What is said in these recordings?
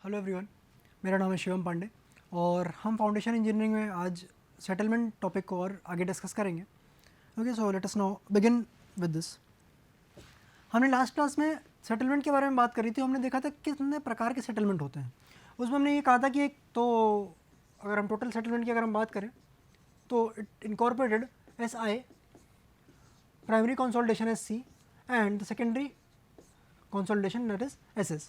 Hello everyone, मेरा नाम है शिवम पांडे और हम फाउंडेशन इंजीनियरिंग में आज सेटलमेंट टॉपिक को और आगे डिस्कस करेंगे। Okay, so let us now begin with this. हमने लास्ट क्लास में सेटलमेंट के बारे में बात करी थी। हमने देखा था कितने प्रकार के सेटलमेंट होते हैं। उसमें हमने ये कहा था कि एक तो अगर हम टोटल सेटलमेंट की अगर हम बात करें तो it incorporated S I, primary consolidation S C and the secondary consolidation, that is SS.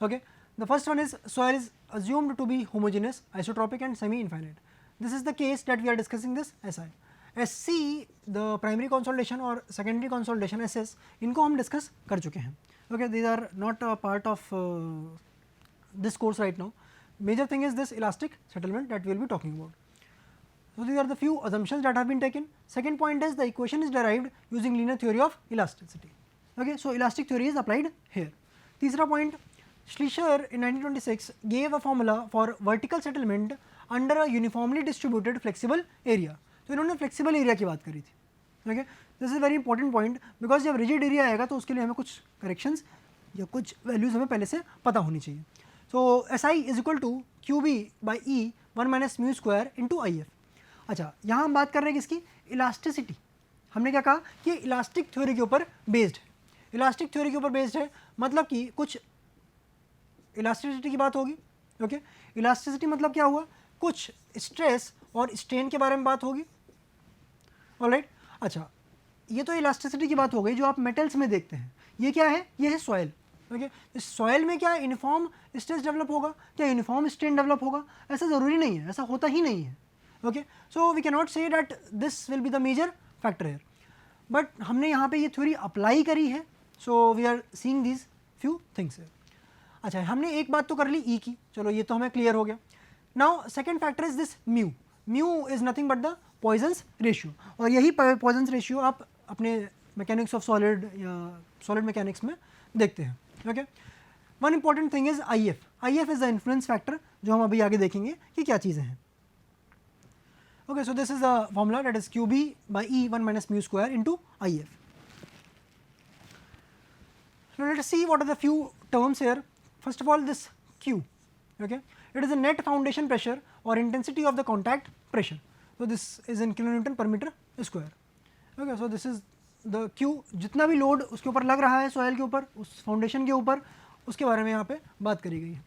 Okay, the first one is soil is assumed to be homogeneous, isotropic and semi-infinite. This is the case that we are discussing this SI. SC, the primary consolidation or secondary consolidation SS, इनको हम discuss कर चुके हैं. Okay, these are not a part of this course right now. Major thing is this elastic settlement that we will be talking about. So these are the few assumptions that have been taken. Second point is the equation is derived using linear theory of elasticity. Okay, so elastic theory is applied here. तीसरा point, Schleicher in 1926 gave a formula for vertical settlement under a uniformly distributed flexible area. तो इन्होंने flexible area की बात करी थी. Okay, this is a very important point because जब rigid area आएगा तो उसके लिए हमें कुछ corrections या कुछ values हमें पहले से पता होनी चाहिए. So SI is equal to QB by E 1 minus mu square into IF. अच्छा, यहाँ हम बात कर रहे हैं किसकी? इलास्टिसिटी. हमने क्या कहा कि इलास्टिक थ्योरी के ऊपर बेस्ड है. इलास्टिक थ्योरी के ऊपर बेस्ड है मतलब कि कुछ इलास्टिसिटी की बात होगी. ओके, इलास्टिसिटी मतलब क्या हुआ? कुछ स्ट्रेस और स्ट्रेन के बारे में बात होगी. ऑलराइट, अच्छा, ये तो इलास्टिसिटी की बात हो गई जो आप मेटल्स में देखते हैं. ये क्या है? ये है सॉइल. ओके, इस सॉइल में क्या यूनिफॉर्म स्ट्रेस डेवलप होगा? क्या यूनिफॉर्म स्ट्रेन डेवलप होगा? ऐसा ज़रूरी नहीं है, ऐसा होता ही नहीं है. Okay, so we cannot say that this will be the major factor here, but हमने यहाँ पे ये थ्योरी अप्लाई करी है. so we are seeing these few things here. अच्छा, हमने एक बात तो कर ली E की, चलो ये तो हमें क्लियर हो गया. now second factor is this mu. mu is nothing but the Poisson's ratio और यही Poisson's ratio आप अपने मैकेनिक्स ऑफ सॉलिड या सॉलिड मैकेनिक्स में देखते हैं. okay, one important thing is IF. IF is the influence factor जो हम अभी आगे देखेंगे कि क्या चीज़ें हैं. Okay, so this is the formula, that is QB by E 1 minus mu square into IF. Now let us see what are the few terms here. First of all, this Q. Okay, it is the net foundation pressure or intensity of the contact pressure. So this is in kilonewton per meter square. Okay, so this is the Q. जितना भी load उसके ऊपर लग रहा है soil के ऊपर, उस फाउंडेशन के ऊपर, उसके बारे में यहाँ पे बात करी गई है.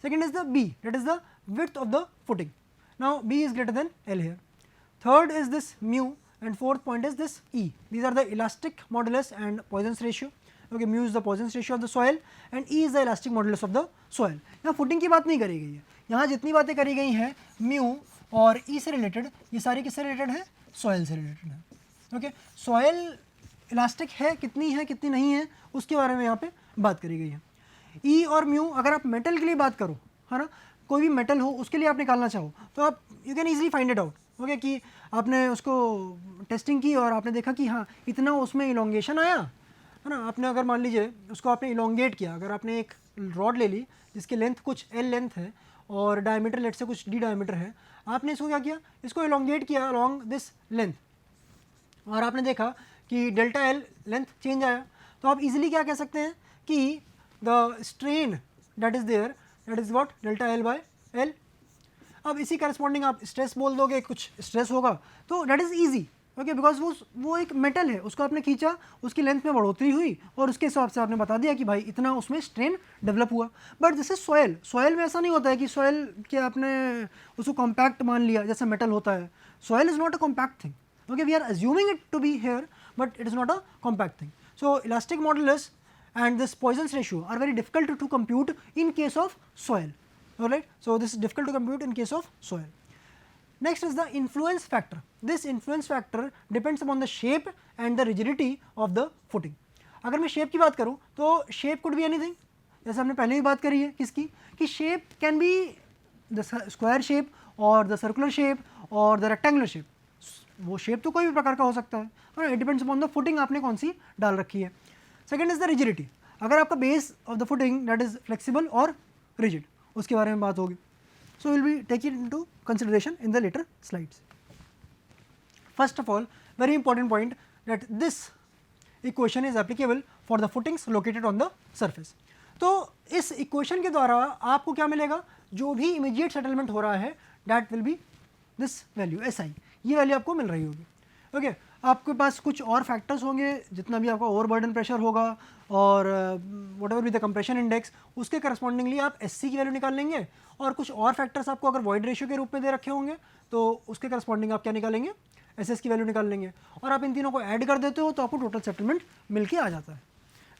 Second is the B, that is the width of the footing. Now B is greater than L here. Third is this mu and fourth point is this E. These are the elastic modulus and Poisson's ratio. Okay, mu is the Poisson's ratio of the soil and E is the elastic modulus of the soil. यहाँ footing की बात नहीं करी गई है. यहाँ जितनी बातें करी गई हैं mu और E से रिलेटेड, ये सारी किससे रिलेटेड है? सॉइल से रिलेटेड है. ओके, सॉइल इलास्टिक है, कितनी नहीं है, उसके बारे में यहाँ पे बात करी गई है. E और mu अगर आप मेटल के लिए बात करो, है ना, कोई भी मेटल हो उसके लिए आप निकालना चाहो तो आप you can easily find it out. Okay, कि आपने उसको टेस्टिंग की और आपने देखा कि हाँ इतना उसमें इलोंगेशन आया, है ना. आपने अगर मान लीजिए उसको आपने इलोंगेट किया, अगर आपने एक रॉड ले ली जिसकी लेंथ कुछ L लेंथ है और डायमीटर लेट से कुछ D डायमीटर है, आपने इसको क्या किया? इसको इलोंगेट किया अलॉन्ग दिस लेंथ और आपने देखा कि डेल्टा L लेंथ चेंज आया, तो आप इजीली क्या कह सकते हैं कि the strain that is there, that is what? Delta L by L. अब इसी करस्पॉन्डिंग आप स्ट्रेस बोल दोगे, कुछ स्ट्रेस होगा तो that is easy. Okay, because वो एक मेटल है, उसको आपने खींचा, उसकी लेंथ में बढ़ोतरी हुई और उसके हिसाब से आपने बता दिया कि भाई इतना उसमें स्ट्रेन डेवलप हुआ. But this is soil. Soil में ऐसा नहीं होता है कि सॉइल के आपने उसको कॉम्पैक्ट मान लिया जैसे मेटल होता है. Soil is not a compact thing. Okay, we are assuming it to be hair but it is not a compact thing. So elastic modulus and this Poisson's ratio are very difficult to compute in case of soil. Alright, so this is difficult to compute in case of soil. Next is the influence factor. This influence factor depends upon the shape and the rigidity of the footing. अगर मैं shape की बात करूँ तो shape could be anything. जैसे हमने पहले भी बात करी है किसकी, कि shape can be the square shape or the circular shape or the rectangular shape. वो shape तो कोई भी प्रकार का हो सकता है. It depends upon the footing आपने कौन सी डाल रखी है. Second is the rigidity. अगर आपका base of the footing that is flexible और रिजिड, उसके बारे में बात होगी. So will be take it into consideration in the later slides. First of all, very important point that this equation is applicable for the footings located on the surface. तो इस equation के द्वारा आपको क्या मिलेगा, जो भी इमीडिएट सेटलमेंट हो रहा है that will B this value SI, ये वैल्यू आपको मिल रही होगी। ओके आपके पास कुछ और फैक्टर्स होंगे, जितना भी आपका ओवरबर्डन प्रेशर होगा और what ever be the compression index, उसके करस्पॉन्डिंगली आप SC की वैल्यू निकाल लेंगे, और कुछ और फैक्टर्स आपको अगर वॉइड रेशियो के रूप में दे रखे होंगे तो उसके करस्पॉन्डिंग आप क्या निकालेंगे, SS की वैल्यू निकाल लेंगे, और आप इन तीनों को ऐड कर देते हो तो आपको टोटल सेटलमेंट मिल के आ जाता है।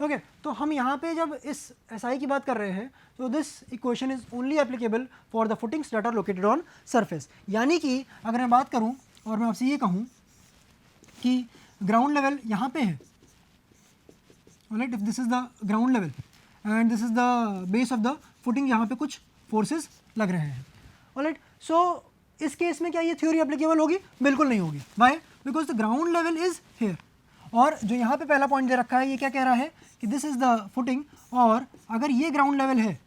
ओके तो हम यहाँ पे जब इस SI की बात कर रहे हैं तो this equation is only applicable for the footings that are located on surface. यानी कि अगर मैं बात करूँ और मैं आपसे ये कहूँ कि ग्राउंड लेवल यहाँ पे है, right, if this is the ground level and this is the base of the footing, यहाँ पे कुछ फोर्सेस लग रहे हैं, ऑलराइट। सो इस केस में क्या ये थ्योरी एप्लीकेबल होगी? बिल्कुल नहीं होगी। Why? Because the ground level is here, और जो यहाँ पे पहला पॉइंट दे रखा है ये क्या कह रहा है कि दिस इज द फुटिंग, और अगर ये ग्राउंड लेवल है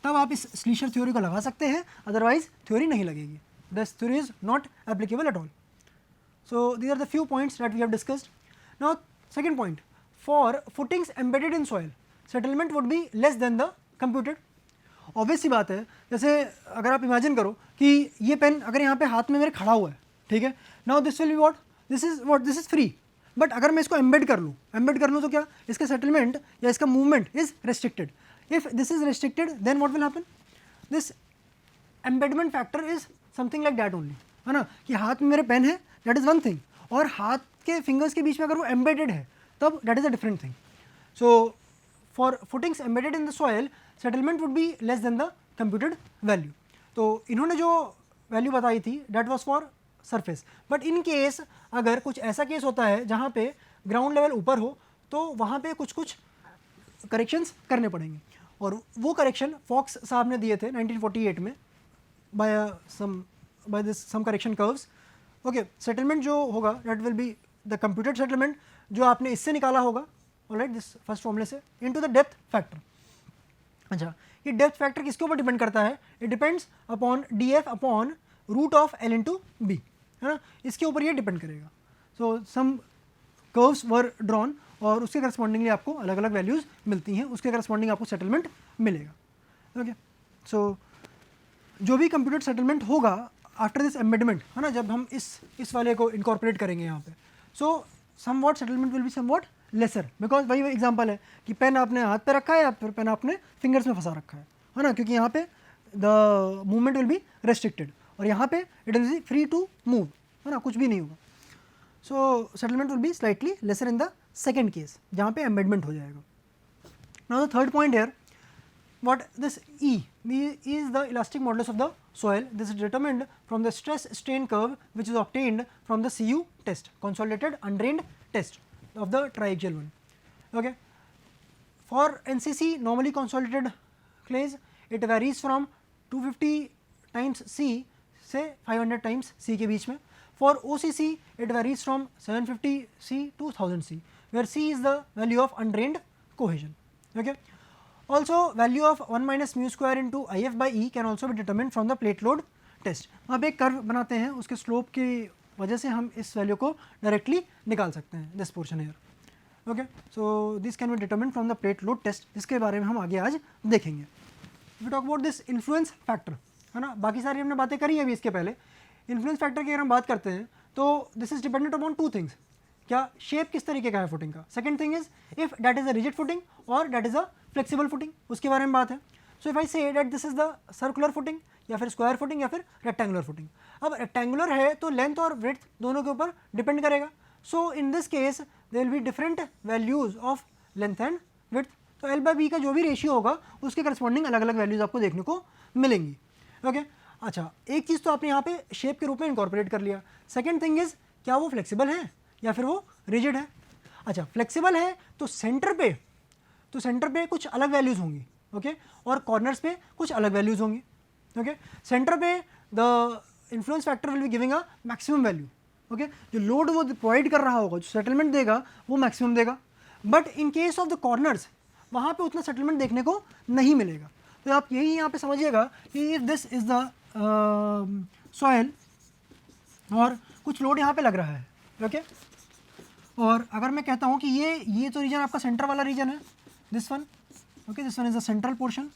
तब आप इस स्लीशर थ्योरी को लगा सकते हैं, अदरवाइज थ्योरी नहीं लगेगी। This theory is not applicable at all. So these are the few points that we have discussed. Now second point, for footings embedded in soil, settlement would be less than the computed. Obvious सी बात है, जैसे अगर आप imagine करो कि ये pen अगर यहाँ पे हाथ में मेरे खड़ा हुआ है, ठीक है, now this will be what, this is free, but अगर मैं इसको एम्बेड कर लूँ तो क्या इसका सेटलमेंट या इसका movement is restricted. If this is restricted then what will happen, this embedment factor is something like that only, है ना, कि हाथ में मेरे पेन है दैट इज़ वन थिंग, और हाथ के फिंगर्स के बीच में अगर वो एम्बेडेड है तब that is a different thing. So for footings embedded in the soil settlement would be less than the computed value. तो इन्होंने जो वैल्यू बताई थी that was for surface, but in case अगर कुछ ऐसा केस होता है जहाँ पे ग्राउंड लेवल ऊपर हो तो वहाँ पे कुछ करेक्शंस करने पड़ेंगे, और वो करेक्शन फॉक्स साहब ने दिए थे 1948 में by this some correction curves. Okay settlement जो होगा that will be the computed settlement, जो आपने इससे निकाला होगा, ऑलराइट, दिस फर्स्ट फॉर्मूले से, इनटू द डेप्थ फैक्टर। अच्छा, ये डेप्थ फैक्टर किसके ऊपर डिपेंड करता है? It depends upon DF upon root of L into B, है ना, इसके ऊपर ये डिपेंड करेगा। सो सम कर्व्स वर ड्रॉन और उसके करस्पॉन्डिंगली आपको अलग अलग वैल्यूज़ मिलती हैं, उसके करस्पॉन्डिंग आपको सेटलमेंट मिलेगा। ओके सो जो भी कंप्यूटेड सेटलमेंट होगा आफ्टर दिस एम्बेडमेंट, है ना, जब हम इस वाले को इनकॉर्पोरेट करेंगे यहाँ पे, so somewhat settlement will be somewhat lesser, because वही एग्जांपल है कि पेन आपने हाथ पे रखा है या फिर पेन आपने फिंगर्स में फंसा रखा है ना, क्योंकि यहाँ पे the movement will be restricted और यहाँ पे it will be free to move, है ना, कुछ भी नहीं होगा। So settlement will be slightly lesser in the second case जहाँ पे एम्बेडमेंट हो जाएगा। Now the third point here, what this E is the elastic modulus of the soil. This is determined from the stress strain curve which is obtained from the CU test, consolidated undrained test of the triaxial one. Okay, for NCC normally consolidated clays it varies from 250 times C से 500 times C के बीच में. For OCC it varies from 750 C to 1000 C, where C is the value of undrained cohesion. Okay. Also value of 1 minus mu square into IF by E can also be determined from the plate load test. अब एक curve बनाते हैं, उसके slope की वजह से हम इस वैल्यू को डायरेक्टली निकाल सकते हैं, this portion here. Okay so this can be determined from the plate load test, जिसके बारे में हम आगे आज देखेंगे। We talk about this influence factor, है ना, बाकी सारी हमने बातें करी अभी इसके पहले। इन्फ्लुएंस फैक्टर की अगर हम बात करते हैं तो this is dependent upon two things, क्या शेप किस तरीके का है फुटिंग का, second thing is if that is a rigid footing और that is a flexible footing, उसके बारे में बात है। So if I say that this is the circular footing या फिर स्क्वायर फुटिंग या फिर रेक्टेंगुलर फुटिंग। अब रेक्टेंगुलर है तो लेंथ और ब्रेड्थ दोनों के ऊपर डिपेंड करेगा। So in this case there will be different values of length and width, तो L बाई बी का जो भी रेशियो होगा उसके करस्पॉन्डिंग अलग अलग वैल्यूज आपको देखने को मिलेंगी। ओके अच्छा, एक चीज़ तो आपने यहाँ पे शेप के रूप में इनकॉर्पोरेट कर लिया। सेकेंड थिंग इज क्या वो फ्लेक्सिबल है या फिर वो रिजिड है। अच्छा फ्लेक्सिबल है तो सेंटर पे कुछ अलग वैल्यूज़ होंगी, ओके, और कॉर्नर्स पे कुछ अलग वैल्यूज़ होंगी। ओके सेंटर पे the influence factor will be giving a maximum value, okay, जो लोड वो प्रोवाइड कर रहा होगा, जो सेटलमेंट देगा वो मैक्सिमम देगा। But in case of the corners वहाँ पे उतना सेटलमेंट देखने को नहीं मिलेगा। तो आप यही यहाँ पे समझिएगा कि if this is the soil और कुछ लोड यहाँ पे लग रहा है, ओके, और अगर मैं कहता हूँ कि ये तो रीजन आपका सेंटर वाला रीजन है, this one, Okay, this one is the central portion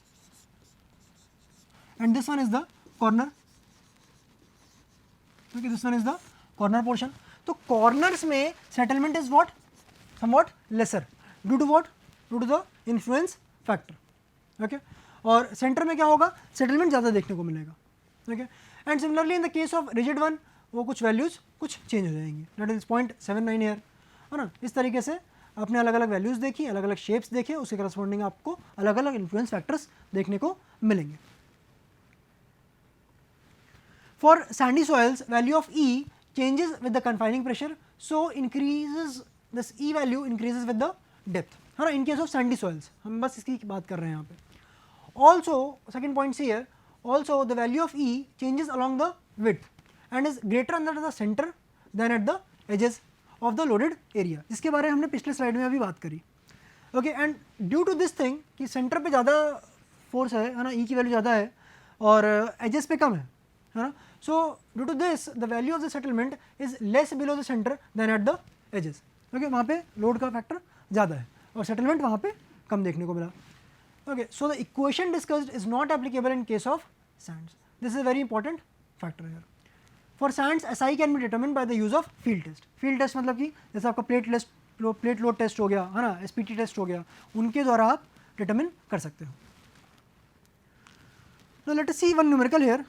and this one is the corner. Okay, this one is the corner portion. तो corners में settlement is what? Somewhat lesser. Due to what? Due to the influence factor. Okay, और center में क्या होगा? Settlement ज़्यादा देखने को मिलेगा. Okay, and similarly in the case of rigid one वो कुछ values कुछ change हो जाएंगी. That is 0.79 here. है ना? इस तरीके से आपने अलग अलग वैल्यूज़ देखी, अलग अलग शेप्स देखे, उसके करस्पॉन्डिंग आपको अलग अलग इन्फ्लुएंस फैक्टर्स देखने को मिलेंगे. For sandy soils value of E changes with the confining pressure, so increases this E value increases with the depth. है ना? In case of sandy soils हम बस इसकी बात कर रहे हैं यहाँ पे. Also second point see here, also the value of E changes along the width and is greater under the centre than at the edges of the loaded area, जिसके बारे में हमने पिछले स्लाइड में अभी बात करी. Okay, and due to this thing कि सेंटर पे ज़्यादा फोर्स है ना, ई की वैल्यू ज़्यादा है और एजेस पे कम है ना, so due to this the value of the settlement is less below the centre than at the edges. Okay, वहाँ पे लोड का फैक्टर ज़्यादा है और सेटलमेंट वहाँ पे कम देखने को मिला. Okay, so the equation discussed is not applicable in case of sands. This is a very important factor here. For sands SI can be determine by the use of field test. Field test मतलब कि जैसे आपका plate load test हो गया है ना, SPT test हो गया, उनके द्वारा आप डिटरमिन कर सकते हो. Now let us see one numerical here.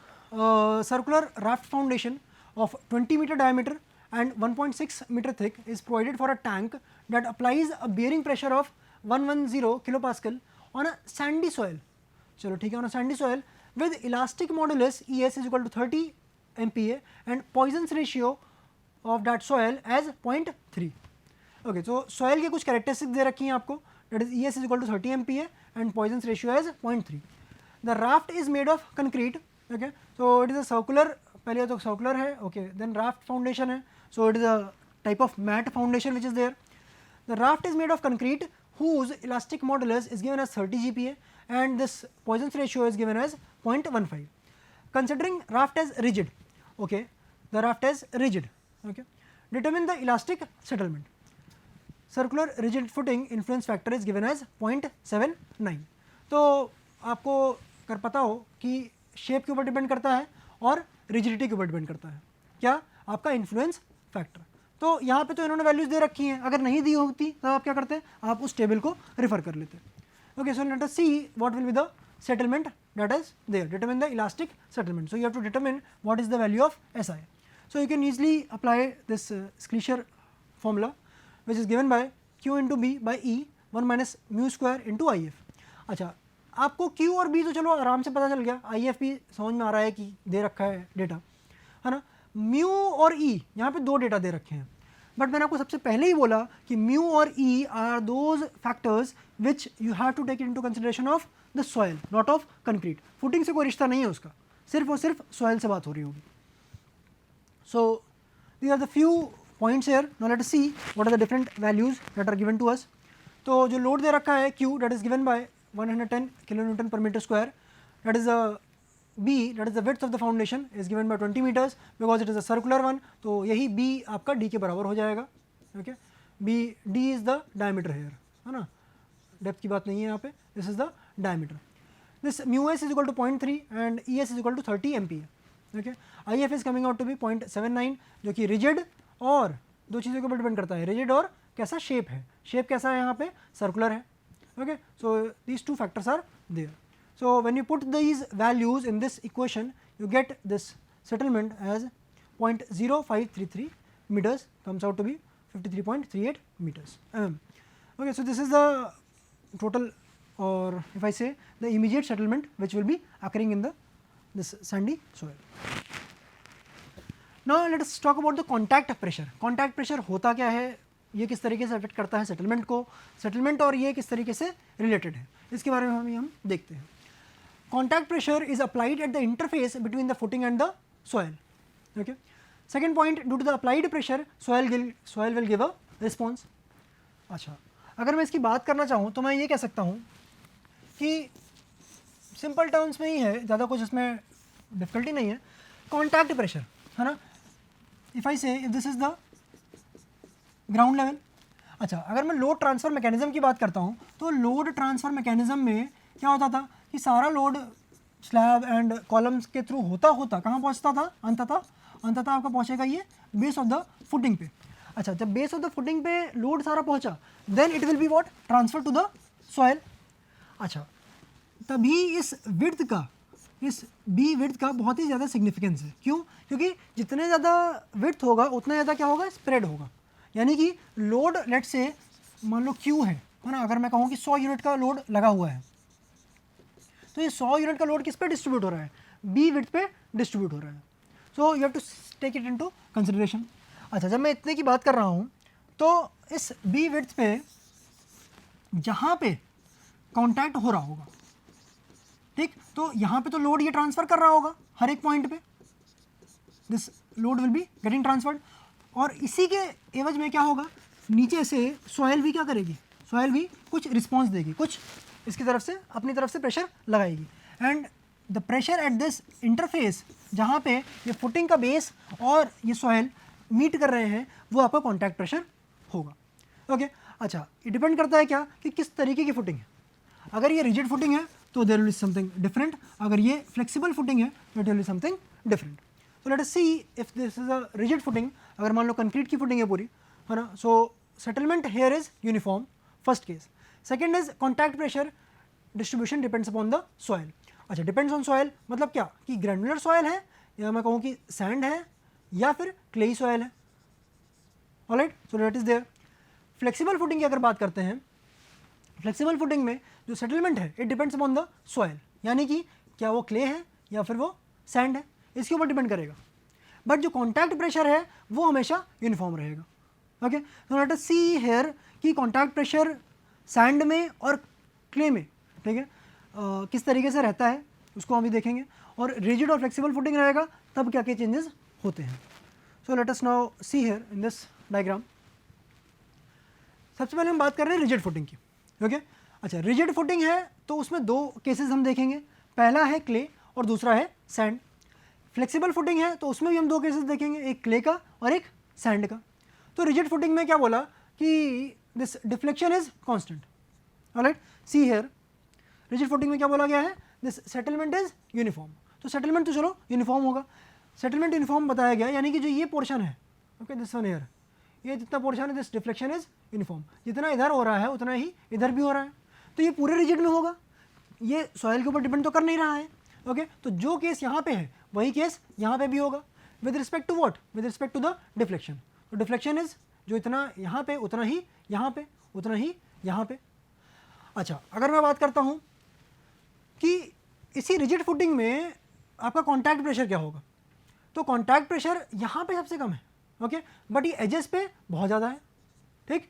Circular raft foundation of 20 meter diameter and 1.6 meter thick is provided for a tank that applies a bearing pressure of 110 kilopascal on a sandy soil. चलो ठीक है, on a sandy soil with elastic modulus ES is equal to 30 MPa and Poisson's ratio of that soil as 0.3. Okay, so soil के कुछ characteristics दे रखी हैं आपको, that is ES is equal to 30 MPa and Poisson's ratio as 0.3. The raft is made of concrete. Okay, so it is a circular, पहले तो circular है. Okay, then raft foundation है, so it is a type of mat foundation which is there. The raft is made of concrete whose elastic modulus is given as 30 GPa and this Poisson's ratio is given as 0.15. Considering raft as rigid, okay, the raft as rigid, okay, determine the elastic settlement. Circular rigid footing influence factor is given as 0.79. तो आपको कर पता हो कि shape के ऊपर depend करता है और रिजिडिटी के ऊपर डिपेंड करता है क्या, आपका इन्फ्लुएंस फैक्टर. तो यहाँ पे तो इन्होंने वैल्यूज़ दे रखी हैं, अगर नहीं दी होती तो आप क्या करते, आप उस टेबल को रेफर कर लेते. Okay, so let us see what will be the settlement that is there. Determine the elastic settlement. So you have to determine what is the value of SI. So you can easily apply this Schleicher formula which is given by Q into B by E 1 minus mu square into IF. अच्छा, आपको Q और B तो चलो आराम से पता चल गया, IF भी समझ में आ रहा है कि दे रखा है डेटा, है ना. mu और E यहाँ पे दो डेटा दे रखे हैं, बट मैंने आपको सबसे पहले ही बोला कि mu और E are those factors which you have to take into consideration of the soil, not of concrete. Footing से कोई रिश्ता नहीं है उसका, सिर्फ और सिर्फ सॉइल से बात हो रही होगी. So these are the few points here. Now let us see what are the different values that are given to us. तो जो लोड दे रखा है Q that is given by 110 kilonewton per meter square, that is a B, that is the width of the foundation is given by 20 meters because it is a circular one. तो यही B आपका D के बराबर हो जाएगा. Okay, D is the diameter here, है ना, depth की बात नहीं है यहाँ पे. This is the diameter. This mu s is equal to 0.3 and ES is equal to 30 MPa. Okay, IF is coming out to be 0.79 जो कि रिजिड और दो चीज़ों के ऊपर डिपेंड करता है, रिजिड और कैसा शेप है. शेप कैसा है यहाँ पे, सर्कुलर है. Okay, so these two factors are there. So when you put these values in this equation, you get this settlement as 0.0533 meters, comes out to be 53.38 meters. Okay, so this is the total, or if I say the immediate settlement which will be occurring in this sandy soil. Now let us talk about the contact pressure. Contact pressure होता क्या है, ये किस तरीके से affect करता है settlement को, सेटलमेंट और ये किस तरीके से रिलेटेड है, इसके बारे में हम देखते हैं. Contact pressure is applied at the interface between the footing and the soil. Okay. Second point, due to the applied pressure, soil will give a response. अच्छा, अगर मैं इसकी बात करना चाहूँ तो मैं ये कह सकता हूँ कि सिंपल टर्म्स में ही है, ज़्यादा कुछ इसमें डिफिकल्टी नहीं है. कॉन्टैक्ट प्रेशर है ना, इफ़ आई से if this is the ground level अच्छा, अगर मैं लोड ट्रांसफ़र मैकेनिज्म की बात करता हूँ तो लोड ट्रांसफ़र मैकेनिज्म में क्या होता था कि सारा लोड स्लैब एंड कॉलम्स के थ्रू होता कहाँ पहुँचता था, अंततः आपका पहुँचेगा ये बेस ऑफ द फुटिंग पे। अच्छा, जब बेस ऑफ द फुटिंग पे लोड सारा पहुँचा then it will be what, transfer to the soil. अच्छा, तभी इस बी विड्थ का बहुत ही ज़्यादा सिग्निफिकेंस है। क्यों? क्योंकि जितने ज़्यादा विड्थ होगा उतना ज़्यादा क्या होगा, स्प्रेड होगा। यानी कि लोड लेट से मान लो क्यू है ना, अगर मैं कहूँ कि 100 यूनिट का लोड लगा हुआ है तो ये 100 यूनिट का लोड किस पे डिस्ट्रीब्यूट हो रहा है, बी विड्थ पे डिस्ट्रीब्यूट हो रहा है। So you have to take it into consideration. अच्छा, जब मैं इतने की बात कर रहा हूँ तो इस बी विड्थ पे जहाँ पे कॉन्टैक्ट हो रहा होगा, ठीक, तो यहाँ पे तो लोड ये ट्रांसफ़र कर रहा होगा हर एक पॉइंट पे, this load will be getting transferred. और इसी के एवज में क्या होगा, नीचे से सॉइल भी क्या करेगी, सॉइल भी कुछ रिस्पॉन्स देगी, कुछ इसकी तरफ से अपनी तरफ से प्रेशर लगाएगी। And the pressure at this interface जहाँ पे ये फुटिंग का बेस और ये सॉइल मीट कर रहे हैं वो आपका कॉन्टैक्ट प्रेशर होगा। ओके, अच्छा, ये डिपेंड करता है क्या कि किस तरीके की फुटिंग है। अगर ये रिजिड फुटिंग है तो there will be something different, अगर ये फ्लेक्सिबल फुटिंग है तो it will be something different. So let us see if this is a rigid footing, अगर मान लो कंक्रीट की फुटिंग है पूरी, है ना, so settlement here is uniform, first case. Second is contact pressure distribution depends upon the soil. अच्छा, depends on soil मतलब क्या कि ग्रैनुलर सॉइल है या मैं कहूँ कि सैंड है या फिर क्लेई सॉइल है। Alright, so that is there. Flexible footing की अगर बात करते हैं, फ्लेक्सिबल फुटिंग में जो सेटलमेंट है it depends upon the soil, यानी कि क्या वो क्ले है या फिर वो सैंड है, इसके ऊपर डिपेंड करेगा। बट जो कॉन्टैक्ट प्रेशर है वो हमेशा यूनिफॉर्म रहेगा। Okay, so let us see here कि कॉन्टैक्ट प्रेशर सैंड में और क्ले में, ठीक है, किस तरीके से रहता है उसको हम भी देखेंगे, और रिजिड और फ्लेक्सिबल फुटिंग रहेगा तब क्या क्या चेंजेस होते हैं। सो let us now see here in this diagram. सबसे पहले हम बात कर रहे हैं रिजिड फुटिंग की। ओके, अच्छा, रिजिड फुटिंग है तो उसमें दो केसेस हम देखेंगे, पहला है क्ले और दूसरा है सैंड। फ्लेक्सिबल फुटिंग है तो उसमें भी हम दो केसेस देखेंगे, एक क्ले का और एक सैंड का। तो रिजिड फुटिंग में क्या बोला कि this deflection is constant. Alright, see here rigid footing में क्या बोला गया है, दिस सेटलमेंट इज यूनिफॉर्म। तो सेटलमेंट तो चलो यूनिफॉर्म होगा, सेटलमेंट यूनिफॉर्म बताया गया, यानी कि जो ये पोर्शन है, ओके, दिस वन हियर, ये जितना पोर्शन है दिस डिफ्लेक्शन इज यूनिफॉर्म, जितना इधर हो रहा है उतना ही इधर भी हो रहा है। तो ये पूरे रिजिड में होगा, ये सॉइल के ऊपर डिपेंड तो कर नहीं रहा है। ओके, तो जो केस यहाँ पे है वही केस यहाँ पे भी होगा with respect to what, with respect to the deflection. तो डिफ्लेक्शन इज जो इतना यहाँ पे उतना ही यहाँ पे, उतना ही यहाँ पे। अच्छा, अगर मैं बात करता हूँ कि इसी रिजिड फुटिंग में आपका कॉन्टैक्ट प्रेशर क्या होगा, तो कॉन्टैक्ट प्रेशर यहाँ पे सबसे कम है, ओके, बट ये एजेस पे बहुत ज़्यादा है, ठीक।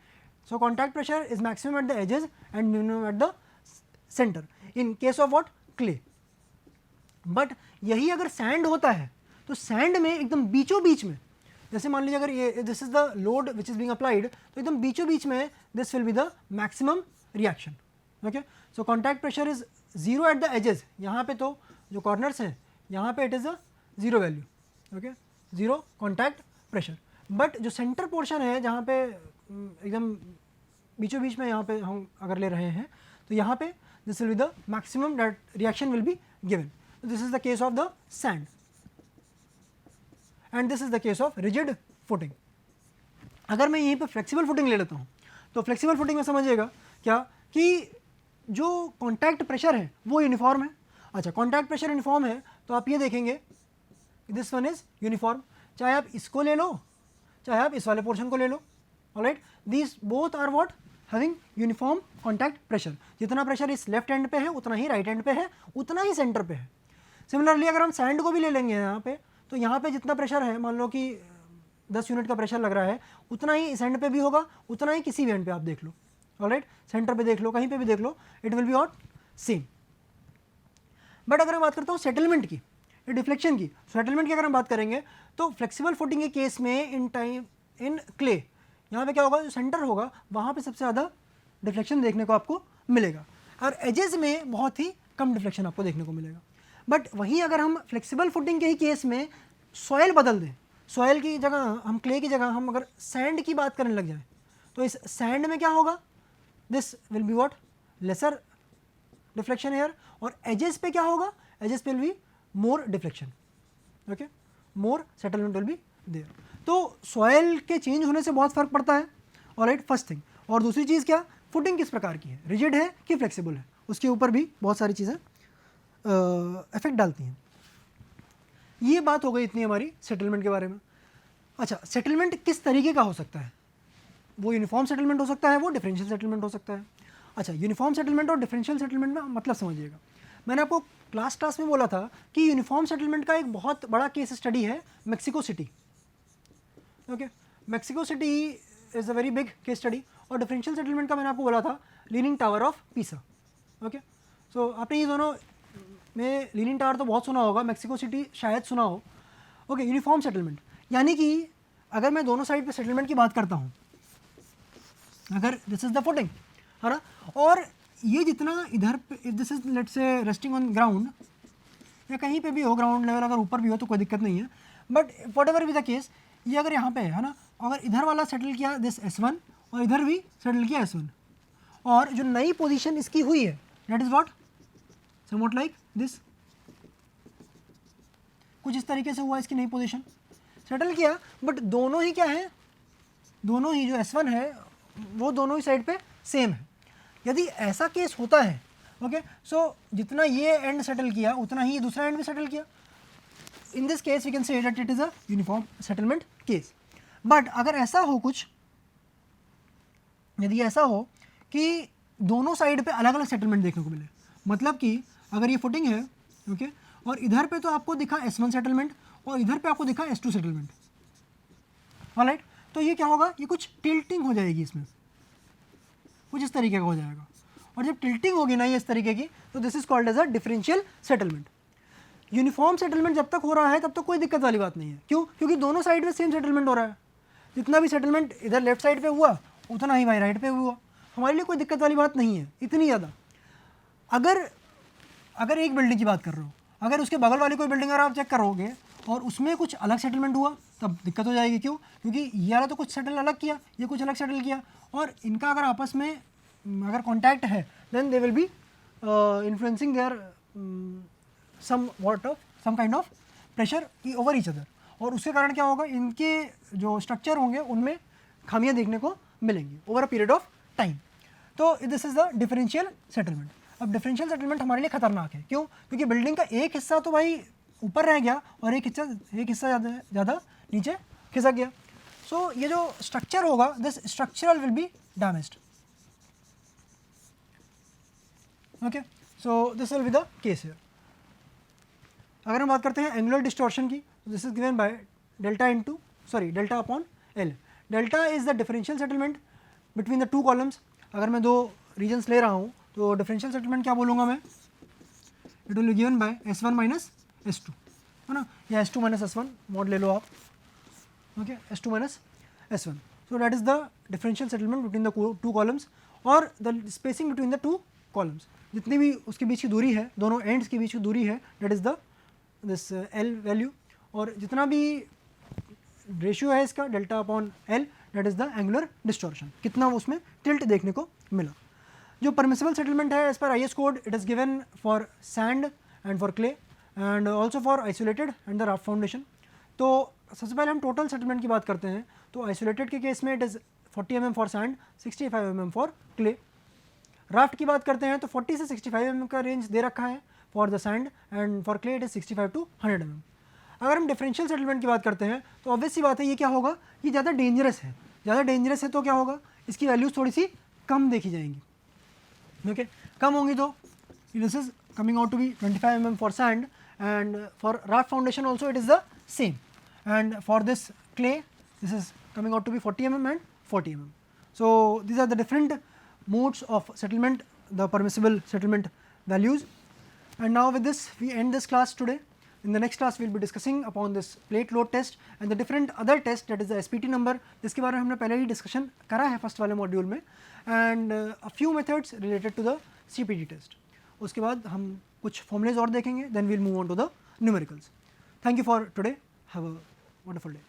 So contact pressure is maximum at the edges and minimum at the centre in case of what, clay. But यही अगर सैंड होता है तो सैंड में एकदम बीचों बीच में, जैसे मान लीजिए अगर ये this is the load which is being applied, तो एकदम बीचों बीच में this will be the maximum reaction. Okay, so contact pressure is zero at the edges, यहाँ पे तो जो कॉर्नर्स हैं यहाँ पे it is a zero value, okay, zero contact pressure. But जो सेंटर पोर्शन है जहाँ पे एकदम बीचों बीच में यहाँ पे हम अगर ले रहे हैं तो यहाँ पे this will be the maximum that reaction will be given. This is the case of the sand and this is the case of rigid footing. अगर मैं यहीं पे फ्लेक्सिबल फुटिंग ले लेता हूँ तो फ्लेक्सिबल फुटिंग में समझिएगा क्या कि जो कॉन्टैक्ट प्रेशर है वो यूनिफॉर्म है। अच्छा, कॉन्टैक्ट प्रेशर यूनिफॉर्म है तो आप ये देखेंगे दिस वन इज यूनिफॉर्म, चाहे आप इसको ले लो चाहे आप इस वाले पोर्शन को ले लो। Alright, these both are what, having uniform contact pressure. जितना प्रेशर इस लेफ्ट एंड पे है उतना ही राइट एंड पे है, उतना ही सेंटर पे है। सिमिलरली अगर हम सैंड को भी ले लेंगे यहाँ पे, तो यहाँ पे जितना प्रेशर है, मान लो कि 10 यूनिट का प्रेशर लग रहा है, उतना ही इस एंड पे भी होगा, उतना ही किसी भी एंड पे आप देख लो। ऑलराइट, सेंटर पे देख लो, कहीं पे भी देख लो, it will be at same. But अगर मैं बात करता हूँ सेटलमेंट की, डिफ्लेक्शन की, सेटलमेंट की अगर हम बात करेंगे तो फ्लेक्सिबल फुटिंग के केस में इन क्ले यहाँ पे क्या होगा, जो सेंटर होगा वहाँ पे सबसे ज़्यादा डिफ्लेक्शन देखने को आपको मिलेगा, और एजेस में बहुत ही कम डिफ्लेक्शन आपको देखने को मिलेगा। बट वहीं अगर हम फ्लेक्सिबल फुटिंग के ही केस में सॉइल बदल दें, सॉइल की जगह हम क्ले की जगह हम अगर सैंड की बात करने लग जाए, तो इस सैंड में क्या होगा, this will be what, lesser deflection here, और एजेस पे क्या होगा, एजेस पे will be more deflection, okay, more settlement will be there. तो सॉयल के चेंज होने से बहुत फर्क पड़ता है, ऑलराइट, फर्स्ट थिंग। और दूसरी चीज़ क्या, फुटिंग किस प्रकार की है, रिजिड है कि फ्लेक्सिबल है, उसके ऊपर भी बहुत सारी चीज़ें इफेक्ट डालती हैं। ये बात हो गई इतनी हमारी सेटलमेंट के बारे में। अच्छा, सेटलमेंट किस तरीके का हो सकता है, वो यूनिफॉर्म सेटलमेंट हो सकता है, वो डिफरेंशियल सेटलमेंट हो सकता है। अच्छा, यूनिफॉर्म सेटलमेंट और डिफरेंशियल सेटलमेंट में मतलब समझिएगा, मैंने आपको क्लास में बोला था कि यूनिफॉर्म सेटलमेंट का एक बहुत बड़ा केस स्टडी है Mexico City, okay, Mexico City is a very big case study. और डिफरेंशियल सेटलमेंट का मैंने आपको बोला था leaning tower of Pisa, okay. So आपने ये दोनों में लीनिंग टावर तो बहुत सुना होगा, मेक्सिको सिटी शायद सुना हो, ओके। यूनिफॉर्म सेटलमेंट यानी कि अगर मैं दोनों साइड पे सेटलमेंट की बात करता हूँ, अगर दिस इज द फुटिंग, है ना, और ये जितना इधर पे this is let's say resting on ground, या कहीं पे भी हो ग्राउंड लेवल, अगर ऊपर भी हो तो कोई दिक्कत नहीं है, but what ever be the case, ये अगर यहाँ पे है ना, अगर इधर वाला सेटल किया दिस S1 और इधर भी सेटल किया S1, और जो नई पोजीशन इसकी हुई है that is what, somewhat like this, कुछ इस तरीके से हुआ इसकी नई पोजीशन, सेटल किया, बट दोनों ही क्या है, दोनों ही जो S1 है वो दोनों ही साइड पे सेम है। यदि ऐसा केस होता है, ओके, सो जितना ये एंड सेटल किया उतना ही दूसरा एंड भी सेटल किया, in this case we can say that it is a uniform settlement case. But अगर ऐसा हो कुछ, यदि ऐसा हो कि दोनों साइड पे अलग अलग सेटलमेंट देखने को मिले, मतलब कि अगर ये फुटिंग है, ओके, और इधर पे तो आपको दिखा S1 सेटलमेंट और इधर पे आपको दिखा S2 सेटलमेंट, ऑलराइट, तो ये क्या होगा, ये कुछ टिल्टिंग हो जाएगी इसमें, कुछ इस तरीके का हो जाएगा, और जब टिल्टिंग होगी ना ये इस तरीके की, तो this is called as a differential settlement. Uniform settlement जब तक हो रहा है तब तक कोई दिक्कत वाली बात नहीं है, क्यों, क्योंकि दोनों साइड में सेम सेटलमेंट हो रहा है, जितना भी सेटलमेंट इधर लेफ्ट साइड पे हुआ उतना ही भाई राइट पे हुआ, हमारे लिए कोई दिक्कत वाली बात नहीं है इतनी ज़्यादा। अगर एक बिल्डिंग की बात कर रहे हो, अगर उसके बगल वाली कोई बिल्डिंग अगर आप चेक करोगे और उसमें कुछ अलग सेटलमेंट हुआ तब दिक्कत हो जाएगी, क्यों, क्योंकि ये वाला तो कुछ सेटल अलग किया, ये कुछ अलग सेटल किया, और इनका अगर आपस में अगर कॉन्टैक्ट है then they will be influencing there some kind of pressure over each other, और उसके कारण क्या होगा, इनके जो स्ट्रक्चर होंगे उनमें खामियां देखने को मिलेंगी over a period of time. तो this is the differential settlement. अब डिफरेंशियल सेटलमेंट हमारे लिए खतरनाक है, क्यों, क्योंकि बिल्डिंग का एक हिस्सा तो भाई ऊपर रह गया और एक हिस्सा ज़्यादा नीचे खिसक गया। सो ये जो स्ट्रक्चर होगा this structural will be damaged, okay. So this will be the case here. अगर हम बात करते हैं एंगुलर डिस्टॉर्शन की, this is given by delta upon L. Delta is the differential settlement between the two columns. अगर मैं दो regions ले रहा हूँ तो डिफरेंशियल सेटलमेंट क्या बोलूँगा मैं, it will be given by S1 minus S2, है ना, या S2 माइनस S1 मॉड ले लो आप, okay, S2 minus S1। So that is the differential settlement between the two columns, और the spacing between the two columns, जितनी भी उसके बीच की दूरी है, दोनों एंड्स के बीच की दूरी है, that is the this L value, और जितना भी रेशियो है इसका delta upon L, that is the angular distortion, कितना उसमें टिल्ट देखने को मिला। जो परमिसिबल सेटलमेंट है as per IS code, it is given for sand and for clay and also for isolated and the raft foundation. तो सबसे पहले हम टोटल सेटलमेंट की बात करते हैं, तो आइसोलेटेड के केस में it is 40 mm for sand, 65 mm for clay. Raft की बात करते हैं तो 40 से 65 mm का रेंज दे रखा है for the sand, and for clay it is 65 to 100 mm। अगर हम डिफरेंशियल सेटलमेंट की बात करते हैं तो ऑब्वियस सी बात है, ये क्या होगा, ये ज़्यादा डेंजरस है, ज़्यादा डेंजरस है तो क्या होगा, इसकी वैल्यूज़ थोड़ी सी कम देखी जाएंगी, ओके, कम होंगी तो this is coming out to be 25 mm for sand, and for raft foundation also it is the same, and for this clay this is coming out to be 40 mm and 40 mm। So these are the different modes of settlement, the permissible settlement values. And now with this we end this class today. In the next class we will be discussing upon this plate load test and the different other test, that is the SPT number, जिसके बारे में हमने पहले ही discussion करा है first वाले module में, and a few methods related to the CPT test. उसके बाद हम कुछ formulas और देखेंगे, then we will move on to the numericals. Thank you for today. Have a wonderful day.